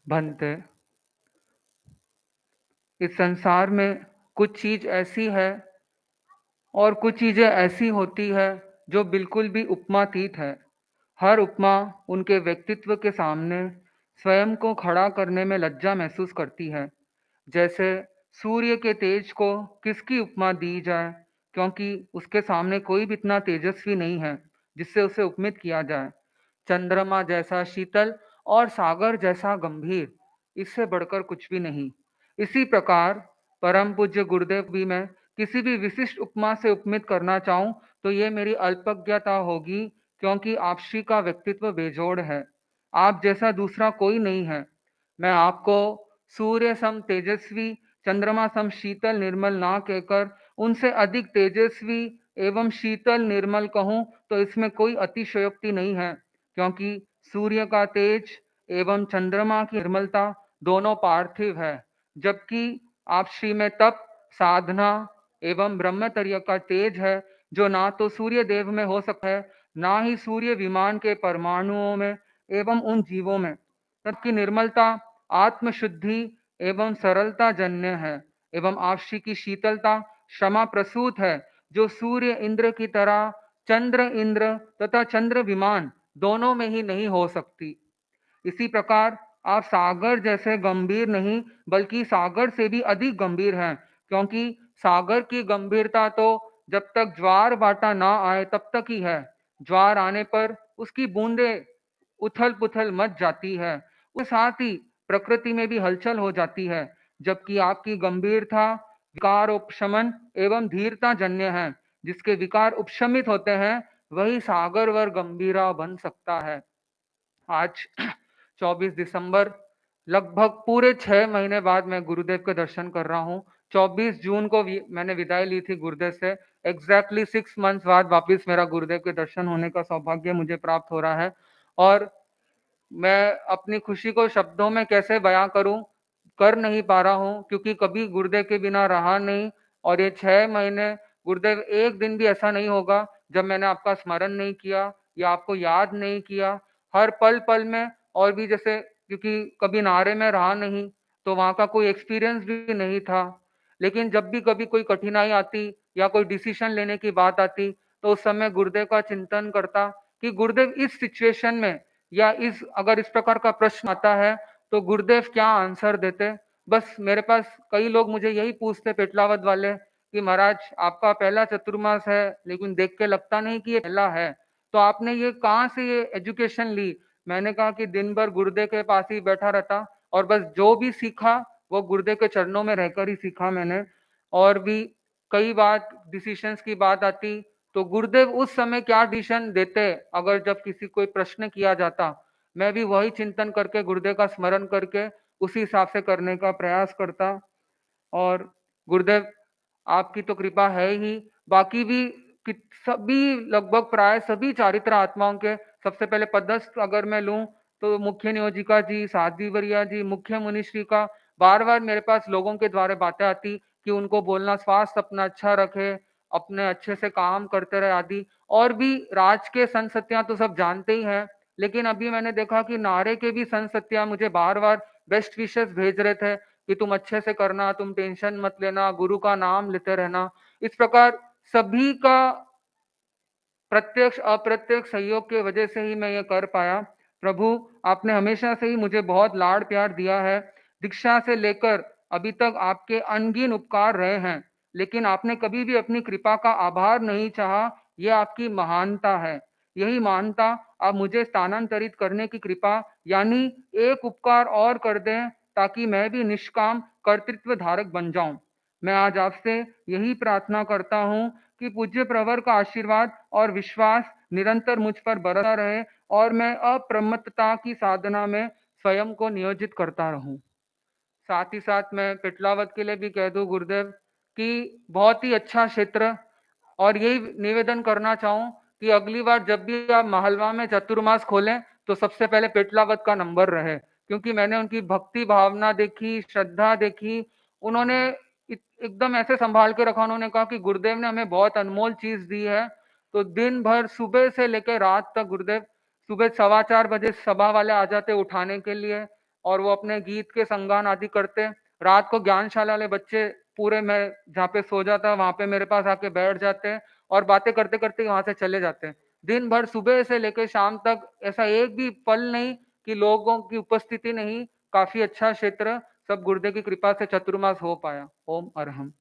भंते, इस संसार में कुछ चीज ऐसी है और कुछ चीजें ऐसी होती है जो बिल्कुल भी उपमातीत है। हर उपमा उनके व्यक्तित्व के सामने स्वयं को खड़ा करने में लज्जा महसूस करती है। जैसे सूर्य के तेज को किसकी उपमा दी जाए, क्योंकि उसके सामने कोई भी इतना तेजस्वी नहीं है जिससे उसे उपमित किया जाए। चंद्रमा जैसा शीतल और सागर जैसा गंभीर, इससे बढ़कर कुछ भी नहीं। इसी प्रकार परम पूज्य गुरुदेव भी मैं किसी भी विशिष्ट उपमा से उपमित करना चाहूं तो ये मेरी अल्पज्ञता होगी, क्योंकि आप श्री का व्यक्तित्व बेजोड़ है। आप जैसा दूसरा कोई नहीं है। मैं आपको सूर्य सम तेजस्वी, चंद्रमा सम शीतल निर्मल ना कहकर उनसे अधिक तेजस्वी एवं शीतल निर्मल कहूं तो इसमें कोई अतिशयोक्ति नहीं है, क्योंकि सूर्य का तेज एवं चंद्रमा की निर्मलता दोनों पार्थिव है, जबकि आप श्री में तप, साधना एवं ब्रह्मचर्य का तेज है, जो ना तो सूर्य देव में हो सकता है, ना ही सूर्य विमान के परमाणुओं में एवं उन जीवों में। तत्की निर्मलता आत्मशुद्धि एवं सरलता जन्य है, एवं आपसी की शीतलता क्षमा प्रसूत है, जो सूर्य इंद्र की तरह चंद्र इंद्र तथा चंद्र विमान दोनों में ही नहीं हो सकती। इसी प्रकार आप सागर जैसे गंभीर नहीं बल्कि सागर से भी अधिक गंभीर हैं, क्योंकि सागर की गंभीरता तो जब तक ज्वार भाटा ना आए तब तक ही है। ज्वार आने पर उसकी बूंदें उथल पुथल मच जाती है, उस साथ ही प्रकृति में भी हलचल हो जाती है। जबकि आपकी गंभीरता विकार उपशमन एवं धीरता जन्य है। जिसके विकार उपशमित होते हैं वही सागर वर गंभीरा बन सकता है। आज 24 दिसंबर, लगभग पूरे 6 महीने बाद मैं गुरुदेव के दर्शन कर रहा हूँ। 24 जून को मैंने विदाई ली थी गुरुदेव से। एग्जैक्टली 6 मंथ्स बाद वापिस मेरा गुरुदेव के दर्शन होने का सौभाग्य मुझे प्राप्त हो रहा है। और मैं अपनी खुशी को शब्दों में कैसे बयां करूं, कर नहीं पा रहा हूं, क्योंकि कभी गुरुदेव के बिना रहा नहीं। और ये 6 महीने गुरुदेव, एक दिन भी ऐसा नहीं होगा जब मैंने आपका स्मरण नहीं किया या आपको याद नहीं किया। हर पल पल में, और भी जैसे क्योंकि कभी नारे में रहा नहीं तो वहां का कोई एक्सपीरियंस भी नहीं था, लेकिन जब भी कभी कोई कठिनाई आती या कोई डिसीजन लेने की बात आती तो उस समय गुरुदेव का चिंतन करता कि गुरुदेव इस सिचुएशन में या इस अगर इस प्रकार का प्रश्न आता है तो गुरुदेव क्या आंसर देते। बस मेरे पास कई लोग मुझे यही पूछते पेटलावद वाले कि महाराज आपका पहला चतुर्मास है लेकिन देख के लगता नहीं कि ये पहला है, तो आपने ये कहाँ से ये एजुकेशन ली। मैंने कहा कि दिन भर गुरुदेव के पास ही बैठा रहता और बस जो भी सीखा वो गुरुदेव के चरणों में रहकर ही सीखा मैंने। और भी कई बार डिसीशंस की बात आती तो गुरुदेव उस समय क्या डिसीजन देते, अगर जब किसी कोई प्रश्न किया जाता मैं भी वही चिंतन करके गुरुदेव का स्मरण करके उसी हिसाब से करने का प्रयास करता। और गुरुदेव आपकी तो कृपा है ही, बाकी भी सभी लगभग प्राय सभी चारित्र आत्माओं के सबसे पहले पदस्थ अगर मैं लूं तो मुख्य नियोजिका जी, साध्वी वरिया जी, मुख्य मुनिश्री का बार बार मेरे पास लोगों के द्वारा बातें आती कि उनको बोलना स्वास्थ्य अपना अच्छा रखे, अपने अच्छे से काम करते रहे आदि। और भी राज के संसत्तियां तो सब जानते ही हैं, लेकिन अभी मैंने देखा कि नारे के भी संसत्तियां मुझे बार बार बेस्ट विशेस भेज रहे थे कि तुम अच्छे से करना, तुम टेंशन मत लेना, गुरु का नाम लेते रहना। इस प्रकार सभी का प्रत्यक्ष अप्रत्यक्ष सहयोग के वजह से ही मैं ये कर पाया। प्रभु, आपने हमेशा से ही मुझे बहुत लाड़ प्यार दिया है। दीक्षा से लेकर अभी तक आपके अनगिन उपकार रहे हैं, लेकिन आपने कभी भी अपनी कृपा का आभार नहीं चाहा। यह आपकी महानता है। यही महानता आप मुझे स्थानांतरित करने की कृपा यानी एक उपकार और कर दें, ताकि मैं भी निष्काम कर्तृत्व धारक बन जाऊं। मैं आज आपसे यही प्रार्थना करता हूं कि पूज्य प्रवर का आशीर्वाद और विश्वास निरंतर मुझ पर बरसा रहे और मैं अप्रमत्तता की साधना में स्वयं को नियोजित करता रहूं। साथ ही साथ मैं पिटलावत के लिए भी कह दूं गुरुदेव कि बहुत ही अच्छा क्षेत्र, और यही निवेदन करना चाहूं कि अगली बार जब भी आप महलवा में चतुर्मास खोलें तो सबसे पहले पेटलावत का नंबर रहे, क्योंकि मैंने उनकी भक्ति भावना देखी, श्रद्धा देखी। उन्होंने एकदम ऐसे संभाल के रखा। उन्होंने कहा कि गुरुदेव ने हमें बहुत अनमोल चीज दी है। तो दिन भर सुबह से लेकर रात तक गुरुदेव सुबह 4:15 बजे सभा वाले आ जाते उठाने के लिए, और वो अपने गीत के संगान आदि करते। रात को ज्ञानशाला वाले बच्चे पूरे मैं जहाँ पे सो जाता वहाँ पे मेरे पास आके बैठ जाते और बातें करते करते वहां से चले जाते। दिन भर सुबह से लेकर शाम तक ऐसा एक भी पल नहीं कि लोगों की उपस्थिति नहीं। काफी अच्छा क्षेत्र, सब गुरुदेव की कृपा से चतुर्मास हो पाया। ओम अरहम।